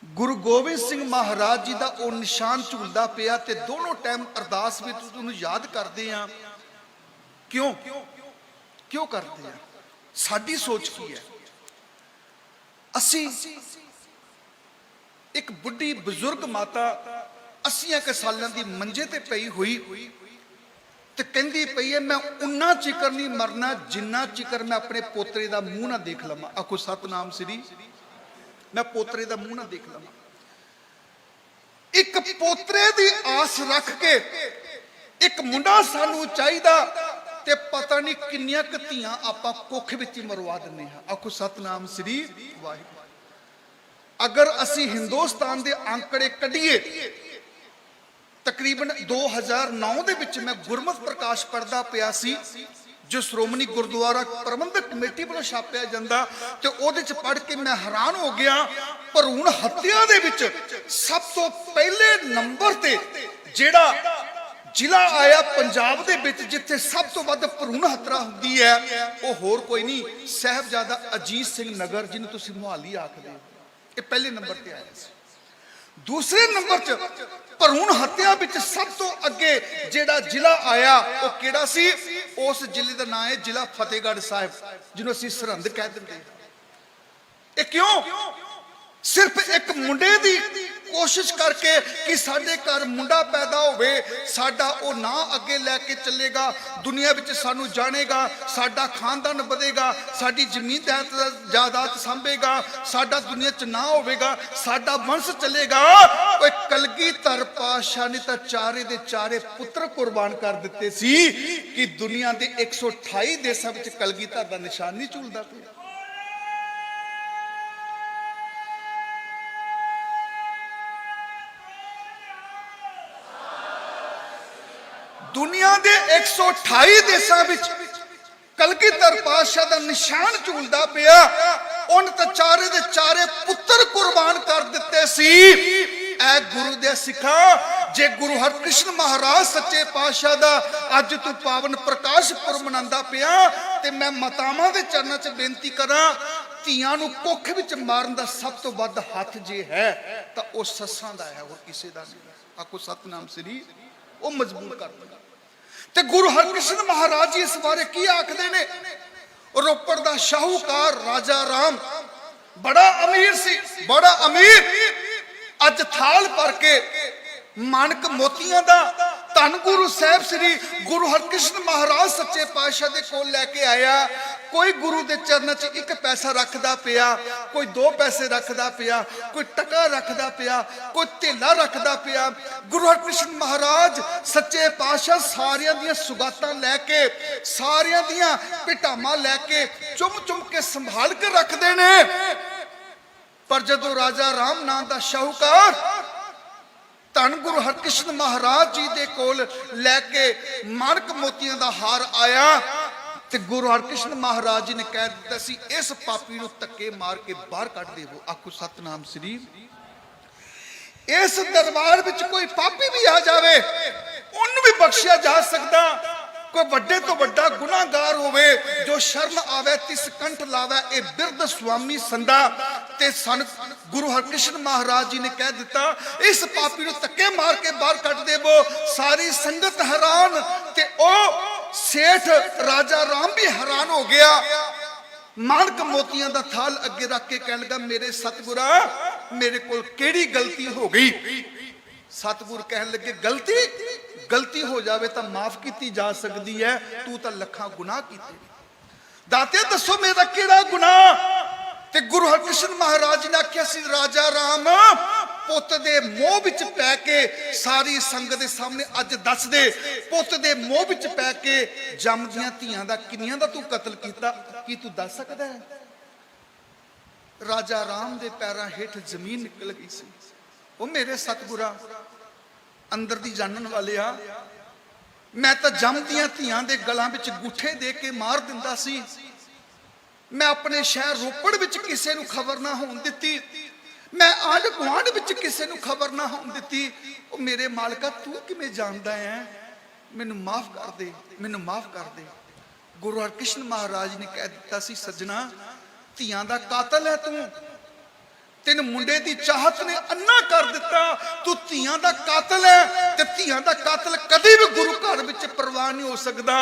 [SPEAKER 1] गुरु गोबिंद सिंह महाराज जी का वह निशान झूलता पिया ते दोनों टाइम अरदास में तुहानूं याद करते हैं। क्यों क्यों करते हैं? साडी सोच की है? असी एक बुढ़ी बुजुर्ग माता 80 ਕੁ ਸਾਲਾਂ ਦੀ ਮੰਜੇ ਤੇ ਪਈ ਹੋਈ ਤੇ ਕਹਿੰਦੀ ਪਈ ਹੈ, ਮੈਂ ਉਨਾ ਚਿਕਰ ਨਹੀਂ ਮਰਨਾ ਜਿੰਨਾ ਚਿਕਰ ਮੈਂ ਆਪਣੇ ਪੋਤਰੇ ਦਾ ਮੂੰਹ ਨਾ ਦੇਖ ਲਵਾਂ। ਆਖੋ ਸਤਨਾਮ ਸ੍ਰੀ। ਮੈਂ ਪੋਤਰੇ ਦਾ ਮੂੰਹ ਨਾ ਦੇਖ ਲਵਾਂ। ਇੱਕ ਪੋਤਰੇ ਦੀ ਆਸ ਰੱਖ ਕੇ ਇੱਕ ਮੁੰਡਾ ਸਾਨੂੰ ਚਾਹੀਦਾ ਤੇ ਪਤਾ ਨਹੀਂ ਕਿੰਨੀਆਂ ਕੁ ਧੀਆਂ ਆਪਾਂ ਕੁੱਖ ਵਿੱਚ ਹੀ ਮਰਵਾ ਦਿੰਦੇ ਹਾਂ। ਆਖੋ ਸਤਨਾਮ ਸ੍ਰੀ ਵਾਹਿਗੁਰੂ। ਅਗਰ ਅਸੀਂ ਹਿੰਦੁਸਤਾਨ ਦੇ ਅੰਕੜੇ ਕੱਢੀਏ, ਤਕਰੀਬਨ 2009 ਦੇ ਵਿੱਚ ਮੈਂ ਗੁਰਮਤਿ ਪ੍ਰਕਾਸ਼ ਪੜ੍ਹਦਾ ਪਿਆ ਸੀ, ਜੋ ਸ਼੍ਰੋਮਣੀ ਗੁਰਦੁਆਰਾ ਪ੍ਰਬੰਧਕ ਕਮੇਟੀ ਵੱਲੋਂ ਛਾਪਿਆ ਜਾਂਦਾ, ਤੇ ਉਹਦੇ ਚ ਪੜ੍ਹ ਕੇ ਮੈਂ ਹੈਰਾਨ ਹੋ ਗਿਆ। ਭਰੂਣ ਹੱਤਿਆ ਦੇ ਵਿੱਚ ਸਭ ਤੋਂ ਪਹਿਲੇ ਨੰਬਰ ਤੇ ਜਿਹੜਾ ਜ਼ਿਲ੍ਹਾ ਆਇਆ ਪੰਜਾਬ ਦੇ ਵਿੱਚ, ਜਿੱਥੇ ਸਭ ਤੋਂ ਵੱਧ ਭਰੂਣ ਹੱਤਿਆ ਹੁੰਦੀ ਹੈ, ਉਹ ਹੋਰ ਕੋਈ ਨਹੀਂ, ਸਾਹਿਬਜ਼ਾਦਾ ਅਜੀਤ ਸਿੰਘ ਨਗਰ, ਜਿਹਨੂੰ ਤੁਸੀਂ ਮੁਹਾਲੀ ਆਖਦੇ ਹੋ। ਇਹ ਪਹਿਲੇ ਨੰਬਰ ਤੇ ਆਇਆ ਸੀ। ਦੂਸਰੇ ਨੰਬਰ 'ਚ ਭਰੂਣ ਹੱਤਿਆ ਵਿੱਚ ਸਭ ਤੋਂ ਅੱਗੇ ਜਿਹੜਾ ਜ਼ਿਲ੍ਹਾ ਆਇਆ, ਉਹ ਕਿਹੜਾ ਸੀ? ਉਸ ਜ਼ਿਲ੍ਹੇ ਦਾ ਨਾਮ ਹੈ ਜ਼ਿਲ੍ਹਾ ਫਤਿਹਗੜ੍ਹ ਸਾਹਿਬ, ਜਿਹਨੂੰ ਅਸੀਂ ਸਰਹੰਦ ਕਹਿ ਦਿੰਦੇ ਹਾਂ। ਇਹ ਕਿਉਂ? ਸਿਰਫ ਇੱਕ ਮੁੰਡੇ ਦੀ ਕੋਸ਼ਿਸ਼ ਕਰਕੇ ਕਿ ਸਾਡੇ ਘਰ ਮੁੰਡਾ ਪੈਦਾ ਹੋਵੇ, ਸਾਡਾ ਉਹ ਨਾਂ ਅੱਗੇ ਲੈ ਕੇ ਚੱਲੇਗਾ, ਦੁਨੀਆ ਵਿੱਚ ਸਾਨੂੰ ਜਾਣੇਗਾ, ਸਾਡਾ ਖਾਨਦਾਨ ਵਧੇਗਾ, ਸਾਡੀ ਜ਼ਮੀਨ ਜਾਇਦਾਦ ਸੰਭੇਗਾ, ਸਾਡਾ ਦੁਨੀਆ 'ਚ ਨਾਂ ਹੋਵੇਗਾ, ਸਾਡਾ ਵੰਸ਼ ਚੱਲੇਗਾ। ਓਏ ਕਲਗੀਧਰ ਪਾਤਸ਼ਾਹ ਨੇ ਤਾਂ ਚਾਰੇ ਦੇ ਚਾਰੇ ਪੁੱਤਰ ਕੁਰਬਾਨ ਕਰ ਦਿੱਤੇ ਸੀ ਕਿ ਦੁਨੀਆ ਦੇ 128 ਦੇਸ਼ਾਂ ਵਿੱਚ ਕਲਗੀਧਰ ਦਾ ਨਿਸ਼ਾਨ ਨਹੀਂ ਝੂਲਦਾ ਪਿਆ। ਦੁਨੀਆ ਦੇ 128 ਦੇਸ਼ਾਂ ਵਿੱਚ ਕਲਗੀਧਰ ਪਾਤਸ਼ਾਹ ਦਾ ਨਿਸ਼ਾਨ ਝੂਲਦਾ ਪਿਆ। ਉਹਨ ਤਾਂ ਚਾਰੇ ਦੇ ਚਾਰੇ ਪੁੱਤਰ ਕੁਰਬਾਨ ਕਰ ਦਿੱਤੇ ਸੀ। ਐ ਗੁਰੂ ਦੇ ਸਿੱਖਾਂ, ਜੇ ਗੁਰੂ ਹਰਕ੍ਰਿਸ਼ਨ ਮਹਾਰਾਜ ਸੱਚੇ ਪਾਤਸ਼ਾਹ ਦਾ ਅੱਜ ਤੂੰ ਪਾਵਨ ਪ੍ਰਕਾਸ਼ ਪੁਰਬ ਮਨਾਉਂਦਾ ਪਿਆ, ਤੇ ਮੈਂ ਮਾਤਾਵਾਂ ਦੇ ਚਰਨਾਂ 'ਚ ਬੇਨਤੀ ਕਰਾਂ, ਧੀਆਂ ਨੂੰ ਕੁੱਖ ਵਿੱਚ ਮਾਰਨ ਦਾ ਸਭ ਤੋਂ ਵੱਧ ਹੱਥ ਜੇ ਹੈ ਤਾਂ ਉਹ ਸੱਸਾਂ ਦਾ ਹੈ, ਹੋਰ ਕਿਸੇ ਦਾ ਨਹੀਂ। ਆਖੋ ਸਤਨਾਮ ਸ੍ਰੀ। ਉਹ ਮਜਬੂਰ ਕਰ ਦਿੰਦਾ। ਤੇ ਗੁਰੂ ਹਰਕ੍ਰਿਸ਼ਨ ਮਹਾਰਾਜ ਜੀ ਇਸ ਬਾਰੇ ਕੀ ਆਖਦੇ ਨੇ? ਰੋਪੜ ਦਾ ਸ਼ਾਹੂਕਾਰ ਰਾਜਾ ਰਾਮ ਬੜਾ ਅਮੀਰ ਸੀ, ਬੜਾ ਅਮੀਰ। ਅੱਜ ਥਾਲ ਭਰ ਕੇ ਮਾਨਕ ਮੋਤੀਆਂ ਦਾ ਧੰਨ ਗੁਰੂ ਸਾਹਿਬ ਸ੍ਰੀ ਗੁਰੂ ਹਰਕ੍ਰਿਸ਼ਨ ਮਹਾਰਾਜ ਸੱਚੇ ਪਾਤਸ਼ਾਹ ਦੇ ਕੋਲ ਲੈ ਕੇ ਆਇਆ। ਕੋਈ ਗੁਰੂ ਦੇ ਚਰਨਾਂ 'ਚ 1 ਪੈਸਾ ਰੱਖਦਾ ਪਿਆ, ਕੋਈ 2 ਪੈਸੇ ਰੱਖਦਾ ਪਿਆ, ਕੋਈ ਟਕਾ ਰੱਖਦਾ ਪਿਆ, ਕੋਈ ਧੇਲਾ ਰੱਖਦਾ ਪਿਆ। ਗੁਰੂ ਹਰਕ੍ਰਿਸ਼ਨ ਮਹਾਰਾਜ ਸੱਚੇ ਪਾਤਸ਼ਾਹ ਸਾਰਿਆਂ ਦੀਆਂ ਸੁਗਾਤਾਂ ਲੈ ਕੇ, ਸਾਰਿਆਂ ਦੀਆਂ ਭਿਟਾਮਾਂ ਲੈ ਕੇ ਚੁੰਮ ਕੇ ਸੰਭਾਲ ਕੇ ਰੱਖਦੇ ਨੇ। ਪਰ ਜਦੋਂ ਰਾਜਾ ਰਾਮ ਨਾਂ ਦਾ ਸ਼ਾਹੂਕਾਰ ਧੰਨ ਗੁਰੂ ਹਰਕ੍ਰਿਸ਼ਨ ਮਹਾਰਾਜ ਜੀ ਦੇ ਕੋਲ ਲੈ ਕੇ ਮਾਨਕ ਮੋਤੀਆਂ ਦਾ ਹਾਰ ਆਇਆ, ਤੇ ਗੁਰੂ ਹਰਕ੍ਰਿਸ਼ਨ ਮਹਾਰਾਜ ਜੀ ਨੇ ਕਹਿ ਦਿੱਤਾ ਸੀ, ਇਸ ਪਾਪੀ ਨੂੰ ਧੱਕੇ ਮਾਰ ਕੇ ਬਾਹਰ ਕੱਢ ਦੇਵੋ। ਆਖੋ ਸਤਨਾਮ ਸ੍ਰੀ। ਇਸ ਦਰਬਾਰ ਵਿੱਚ ਕੋਈ ਪਾਪੀ ਵੀ ਆ ਜਾਵੇ, ਉਹਨੂੰ ਵੀ ਬਖਸ਼ਿਆ ਜਾ ਸਕਦਾ। ਕੋਈ ਵੱਡੇ ਤੋਂ ਵੱਡਾ ਗੁਨਾਹਗਾਰ ਹੋਵੇ, ਜੋ ਸ਼ਰਨ ਆਵੇ ਤਿਸ ਕੰਠ ਲਾਵੇ, ਇਹ ਬਿਰਧ ਸੁਆਮੀ ਸੰਦਾ। ਤੇ ਸਨ ਗੁਰੂ ਹਰਕ੍ਰਿਸ਼ਨ ਮਹਾਰਾਜ ਜੀ ਨੇ ਕਹਿ ਦਿੱਤਾ, ਇਸ ਪਾਪੀ ਨੂੰ ਧੱਕੇ ਮਾਰ ਕੇ ਬਾਹਰ ਕੱਢ ਦੇਵੋ। ਸਾਰੀ ਸੰਗਤ ਹੈਰਾਨ, ਤੇ ਉਹ ਸੇਠ ਰਾਜਾ ਰਾਮ ਵੀ ਹੈਰਾਨ ਹੋ ਗਿਆ। ਮਾਨਕ ਮੋਤੀਆਂ ਦਾ ਥਾਲ ਅੱਗੇ ਰੱਖ ਕੇ ਕਹਿਣ ਲੱਗਾ, ਮੇਰੇ ਸਤਿਗੁਰਾ, ਮੇਰੇ ਕੋਲ ਕਿਹੜੀ ਗਲਤੀ ਹੋ ਗਈ? ਸਤਿਗੁਰ ਕਹਿਣ ਲੱਗੇ, ਗਲਤੀ ਹੋ ਜਾਵੇ ਤਾਂ ਮਾਫ ਕੀਤੀ ਜਾ ਸਕਦੀ ਹੈ, ਤੂੰ ਤਾਂ ਲੱਖਾਂ ਗੁਨਾਹ ਕੀਤੇ। ਦਾਤੇ ਦੱਸੋ ਮੇਰਾ ਕਿਹੜਾ ਗੁਨਾਹ? ਤੇ ਗੁਰੂ ਹਰਕ੍ਰਿਸ਼ਨ ਮਹਾਰਾਜ ਨੇ ਆਖਿਆ ਸੀ, ਰਾਜਾ ਰਾਮ, ਪੁੱਤ ਦੇ ਮੋਹ ਵਿੱਚ ਪੈ ਕੇ ਸਾਰੀ ਸੰਗਤ ਦੇ ਸਾਹਮਣੇ ਅੱਜ ਦੱਸ ਦੇ, ਪੁੱਤ ਦੇ ਮੋਹ ਵਿੱਚ ਪੈ ਕੇ ਜੰਮਦੀਆਂ ਧੀਆਂ ਦਾ ਕਿੰਨੀਆਂ ਦਾ ਤੂੰ ਕਤਲ ਕੀਤਾ? ਕੀ ਤੂੰ ਦੱਸ ਸਕਦਾ ਹੈ? ਰਾਜਾ ਰਾਮ ਦੇ ਪੈਰਾਂ ਹੇਠ ਜ਼ਮੀਨ ਨਿਕਲ ਗਈ ਸੀ। ਉਹ ਮੇਰੇ ਸਤਿਗੁਰਾਂ, ਅੰਦਰ ਦੀ ਜਾਣਨ ਵਾਲਿਆ, ਮੈਂ ਤਾਂ ਜੰਮਦੀਆਂ ਧੀਆਂ ਦੇ ਗਲਾਂ ਵਿੱਚ ਗੁੱਠੇ ਦੇ ਕੇ ਮਾਰ ਦਿੰਦਾ ਸੀ। ਮੈਂ ਆਪਣੇ ਸ਼ਹਿਰ ਰੋਪੜ ਵਿੱਚ ਕਿਸੇ ਨੂੰ ਖਬਰ ਨਾ ਹੋਣ ਦਿੱਤੀ, ਮੈਂ ਆਂਢ ਗੁਆਂਢ ਵਿੱਚ ਕਿਸੇ ਨੂੰ ਖਬਰ ਨਾ ਹੋਣ ਦਿੱਤੀ। ਉਹ ਮੇਰੇ ਮਾਲਕਾ, ਤੂੰ ਕਿਵੇਂ ਜਾਣਦਾ ਹੈ? ਮੈਨੂੰ ਮਾਫ ਕਰ ਦੇ, ਮੈਨੂੰ ਮਾਫ ਕਰ ਦੇ। ਗੁਰੂ ਹਰਕ੍ਰਿਸ਼ਨ ਮਹਾਰਾਜ ਨੇ ਕਹਿ ਦਿੱਤਾ ਸੀ, ਸੱਜਣਾ, ਧੀਆਂ ਦਾ ਕਾਤਲ ਹੈ ਤੂੰ। ਤੈਨੂੰ ਮੁੰਡੇ ਦੀ ਚਾਹਤ ਨੇ ਅੰਨਾ ਕਰ ਦਿੱਤਾ, ਤੂੰ ਧੀਆਂ ਦਾ ਕਾਤਲ ਹੈ। ਤੇ ਧੀਆਂ ਦਾ ਕਾਤਲ ਕਦੇ ਵੀ ਗੁਰੂ ਘਰ ਵਿੱਚ ਪ੍ਰਵਾਨ ਨਹੀਂ ਹੋ ਸਕਦਾ।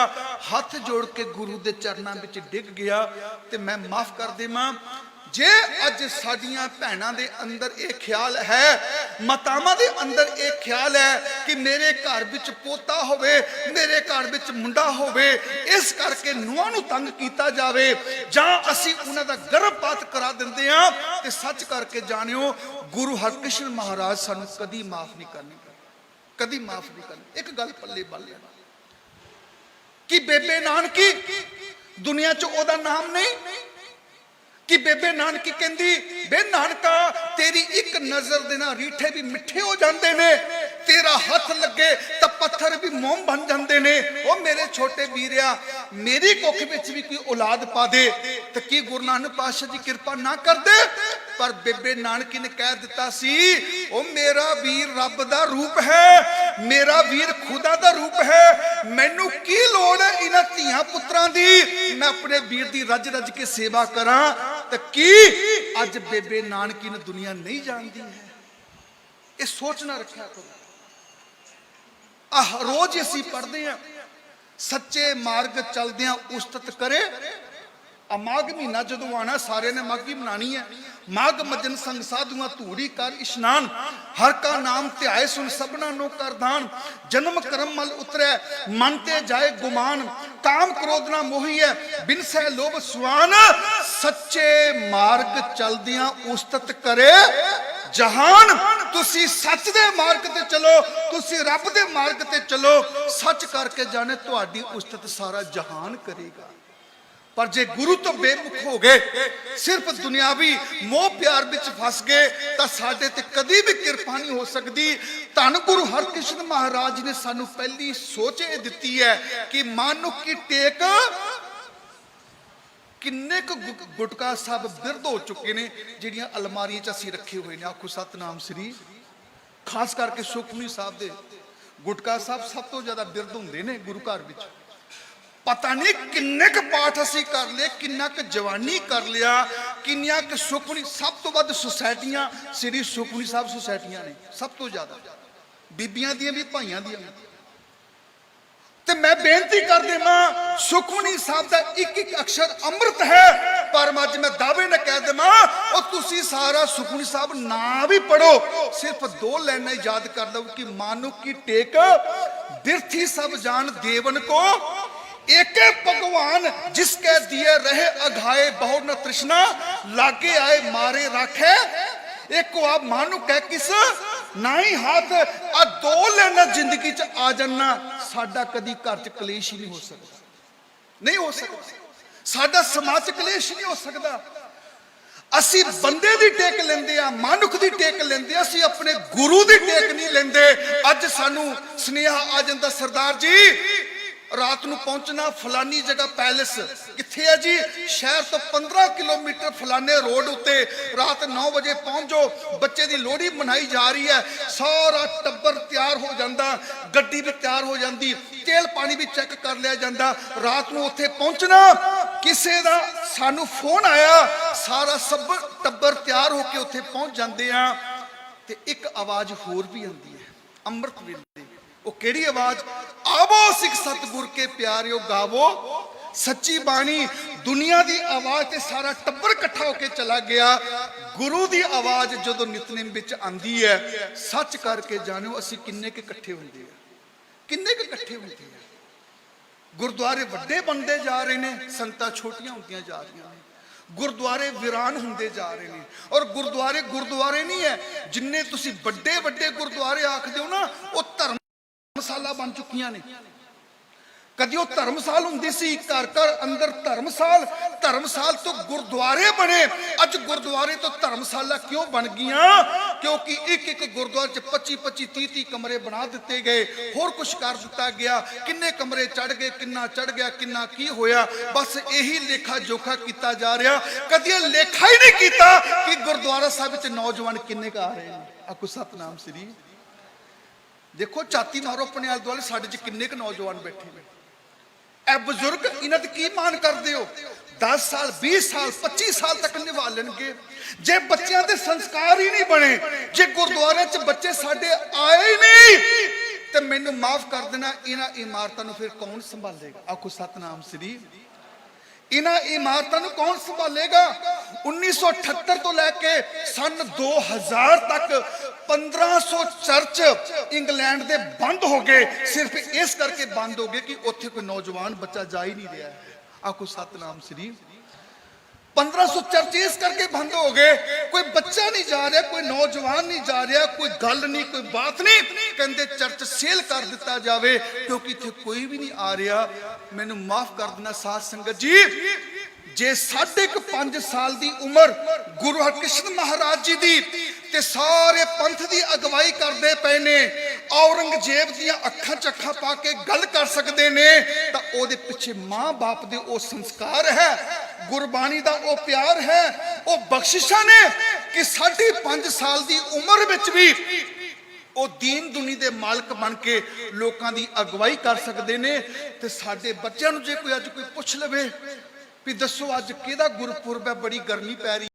[SPEAKER 1] ਹੱਥ ਜੋੜ ਕੇ ਗੁਰੂ ਦੇ ਚਰਨਾਂ ਵਿੱਚ ਡਿੱਗ ਗਿਆ, ਤੇ ਮੈਂ ਮਾਫ ਕਰ ਦੇਵਾਂ। जे अज साडियां भैणां दे अंदर ये ख्याल है, मातावां दे अंदर ये ख्याल है कि मेरे घर विच पोता होवे, मेरे घर विच मुंडा होवे, इस करके नूहां नूं तंग कीता जावे जां असीं उन्हां दा गर्भपात करा दिंदे हां, ते सच करके जाणिओ गुरु हरकृष्ण महाराज सानूं कदी माफ नहीं करनी, कदी माफ नहीं करनी। एक गल पल्ले बन लेना कि बेबे नानकी दुनिया च ओदा नाम नहीं, कि बेबे नानकी कहंदी बे नानका तेरी एक नजर दे नाल रीठे भी मिठे हो जाते ने, तेरा हथ लगे तो पत्थर भी मोम बन जाते ने। ओ मेरे छोटे वीरिया, मेरी कुख विच भी कोई औलाद पा दे तो की गुरु नानक पातशाह जी कृपा ना कर दे? पर बेबे नानकी ने कह दिता सी, ओ मेरा वीर रब दा रूप है, मेरा वीर खुदा दा रूप है, मैनू की लोड़ है इन्हां धीआं पुत्रां दी, मैं अपने वीर दी रज रज के सेवा करा। तो की अज बेबे नानकी ने दुनिया नहीं जानती है? ये सोचना रखा करो। रोज असी पढ़ते हैं सच्चे मार्ग चलदे उस्तत करे। माघ महीना जो आना सारे ने माघी मनानी है। माघ मजन संग साधुआ धूड़ी कर इशनान, हर का नाम ध्याए सुन सबना नो कर दान, जन्म कर्म मल उतरे मनते जाए गुमान, काम क्रोध ना मोही है बिन सह लोभ सुआन, सच्चे मार्ग चलदियां उस्तत करे जहान। तुसी सच दे मार्ग ते चलो, तुसी रब दे मार्ग ते चलो, सच करके जाने तुहाडी उस्तत सारा जहान करेगा। पर जे गुरु तो बेमुख हो गए, सिर्फ दुनियावी मोह प्यार विच फस गए, तो साडे ते कदी भी कृपा नहीं हो सकती। धन गुरु हरकृष्ण महाराज ने सानू पहली सोच ये दिती है कि मानुख की टेक किन्ने क गुटका साहब बिरद हो चुके ने, जिहड़ियां अलमारियां च असीं रखे हुए ने। आखो सतनाम श्री। खास करके सुखमनी साहब दे गुटका साहब सब तो ज्यादा बिरद हुंदे ने गुरु घर विच। पता नहीं किन्ने क पाठ असीं कर ले, किन्ना क जवानी कर लिया, किन्नियां क सुखमनी। सब तो वध सोसाइटियां श्री सुखमनी साहब सोसाइटियां ने सब तो ज्यादा, बीबियां दियां भी भाइयां दियां भी। ते मैं बेनती कर देवां, सुखमनी साहब का एक एक अक्षर अमृत है, पर अज मैं दावे न कह देवां और तुसी सारा सुखमनी साहब ना भी पढ़ो, सिर्फ 2 लाइनें याद कर लो कि मानुख की टेक बिरथी सब जान देवन को, एक भगवान जिसके दिए रहे अघाए बहु न तृष्णा, लागे आए मारे राखे। एक को आप मानुक है किस ना ही हाथ। आ 2 लाइनां जिंदगी च आ जाना, साडा कदी घर च कलेश ही नहीं हो सकता, नहीं हो सकता। साडा समाज च कलेश नहीं हो सकता। असी बंदे दी टेक लेंदे आ, मानुख दी टेक लेंदे, असी अपने गुरु दी टेक नहीं लेंदे। अज सानू स्नेहा आ जांदा, सरदार जी रात नूं पहुंचना फलानी जगह पैलेस किथे है जी, शहर तो 15 किलोमीटर फलाने रोड उत्ते, रात 9 बजे पहुंच जाओ, बच्चे की लोहड़ी मनाई जा रही है, सारा टब्बर तैयार हो जाता, गड्डी भी तैयार हो जाती, तेल पानी भी चेक कर लिया जाता, रात नूं उत्थे पहुंचना, किसे दा सानू फोन आया, सारा सब टब्बर तैयार होके उत्थे पहुंच जाते हैं। ते एक आवाज होर भी आती है अमृत वेले, वो केड़ी आवाज? आवो सिख सतगुर के प्यारियो गावो सच्ची बाणी। दुनिया की आवाज ते सारा टब्बर इकट्ठा होके चला गया। गुरु की आवाज जो नितनेम विच आंदी है, सच करके जानो असी किन्ने के इकट्ठे होंदे हैं, किन्ने के इकट्ठे होंदे हैं। गुरुद्वारे वड्डे बनते जा रहे हैं, संगतां छोटियां होंदियां जा रही हैं, गुरुद्वारे वीरान होंदे जा रहे हैं। और गुरुद्वारे गुरुद्वारे नहीं है, जिन्ने तुसी वड्डे वड्डे गुरुद्वारे आखदे हो ना, वो धर्मशाला बन चुकियां ने। कदी वो धर्मशाल हुंदी सी, घर घर अंदर धर्मशाल, धर्मशाल तो गुरुद्वारे बने। अज गुरुद्वारे तो धर्मशाला क्यों बन गईयां? क्योंकि एक एक गुरुद्वारे च 25-25 30-30 कमरे बना दिते गए, होर कुछ कर दिता गया। किन्ने कमरे चढ़ गए, किन्ना चढ़ गया, किन्ना की होया, बस यही लेखा जोखा किया जा रहा। कदी लेखा ही नहीं किया कि गुरुद्वारा साहब च नौजवान किन्ने का आ रहे हैं। आखो सतनाम श्री। देखो छाती मारो अपने आले दुआले, साडे च किन्ने क नौजवान बैठे ने। ए बुजुर्ग इन्हां दी की मान करदे हो? 10 साल 20 साल 25 साल तक निभा लेंगे। जे बच्चों के संस्कार ही नहीं बने, जे गुरुद्वारे च बच्चे साडे आए ही नहीं, तो मैनू माफ कर देना, इन्हां इमारतों फिर कौन संभालेगा? आखो सतनाम श्री। इन्हां इमारतां नूं कौन संभालेगा? 1978 तो लैके सन 2000 तक 1500 चर्च इंग्लैंड दे बंद हो गए। सिर्फ इस करके बंद हो गए कि उत्थे कोई नौजवान बच्चा जा ही नहीं रहा है। आखो सतनाम श्री। 1500 चर्च इस करके बंद हो गए, कोई बच्चा नहीं जा रहा, कोई नौजवान नहीं जा रहा, कोई गल नहीं, कोई बात नहीं। कहते चर्च सेल कर दिता जाए क्योंकि इत्थे कोई भी नहीं आ रहा। मैनू माफ कर देना साध संगत जी, जे 5.5 साल की उम्र गुरु हरकृष्ण महाराज जी की ते सारे पंथ की अगवाई करते पे ने, औरंगजेब दियां अखां च अखां पा के गल कर सकते ने, तो ओदे पिछे माँ बाप दे ओ संस्कार है, गुरबाणी दा ओ प्यार है, ओ बख्शिशां ने कि 5.5 साल की उम्र विच भी ओ दीन दुनी दे मालक बन के लोकां दी अगवाई कर सकते ने। ते साडे बच्चों नूं जे कोई अज कोई पुछ लवे भी दसो अज किहदा गुरपुरब है, बड़ी गर्मी पै रही